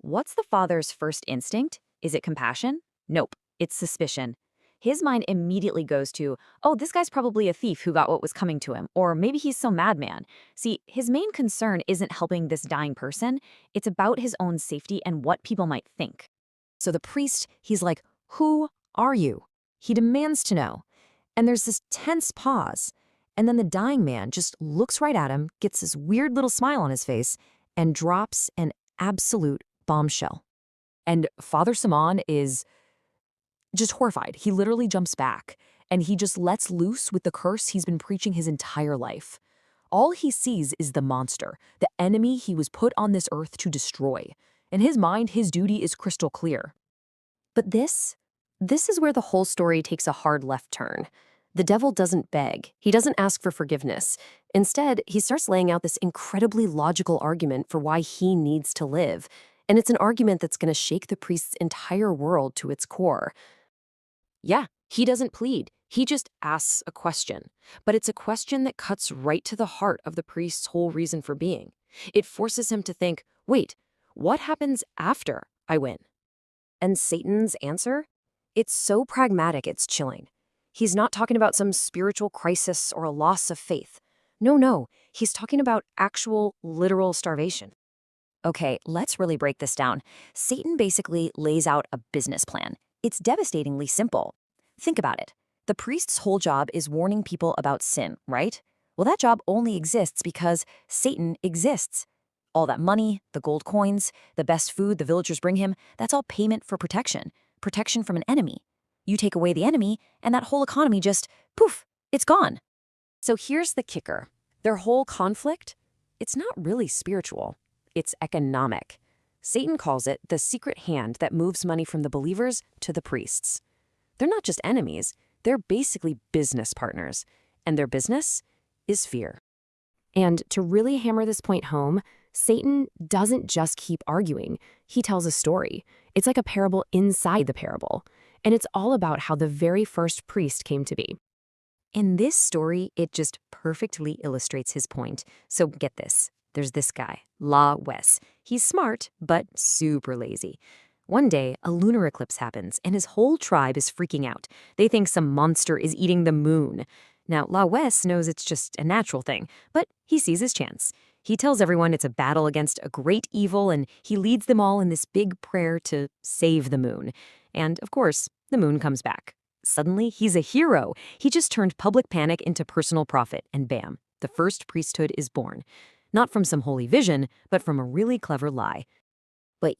What's the father's first instinct? Is it compassion? Nope, it's suspicion. His mind immediately goes to, oh, this guy's probably a thief who got what was coming to him, or maybe he's some madman. See, his main concern isn't helping this dying person, it's about his own safety and what people might think. So the priest, he's like, "Who are you?" He demands to know. And there's this tense pause. And then the dying man just looks right at him, gets this weird little smile on his face, and drops an absolute bombshell. And Father Saman is just horrified. He literally jumps back, and he just lets loose with the curse he's been preaching his entire life. All he sees is the monster, the enemy he was put on this earth to destroy. In his mind, his duty is crystal clear. But this is where the whole story takes a hard left turn. The devil doesn't beg. He doesn't ask for forgiveness. Instead, he starts laying out this incredibly logical argument for why he needs to live. And it's an argument that's going to shake the priest's entire world to its core. Yeah, he doesn't plead. He just asks a question. But it's a question that cuts right to the heart of the priest's whole reason for being. It forces him to think, wait, what happens after I win? And Satan's answer? It's so pragmatic, it's chilling. He's not talking about some spiritual crisis or a loss of faith. No, he's talking about actual, literal starvation. Okay, let's really break this down. Satan basically lays out a business plan. It's devastatingly simple. Think about it. The priest's whole job is warning people about sin, right? Well, that job only exists because Satan exists. All that money, the gold coins, the best food the villagers bring him, that's all payment for protection. Protection from an enemy. You take away the enemy, and that whole economy just, poof, it's gone. So here's the kicker. Their whole conflict, it's not really spiritual. It's economic. Satan calls it the secret hand that moves money from the believers to the priests. They're not just enemies, they're basically business partners. And their business is fear. And to really hammer this point home, Satan doesn't just keep arguing. He tells a story. It's like a parable inside the parable. And it's all about how the very first priest came to be. In this story, it just perfectly illustrates his point. So get this. There's this guy, La Wes. He's smart, but super lazy. One day, a lunar eclipse happens, and his whole tribe is freaking out. They think some monster is eating the moon. Now, La Wes knows it's just a natural thing, but he sees his chance. He tells everyone it's a battle against a great evil, and he leads them all in this big prayer to save the moon. And, of course, the moon comes back. Suddenly, he's a hero. He just turned public panic into personal profit, and bam, the first priesthood is born. Not from some holy vision, but from a really clever lie. But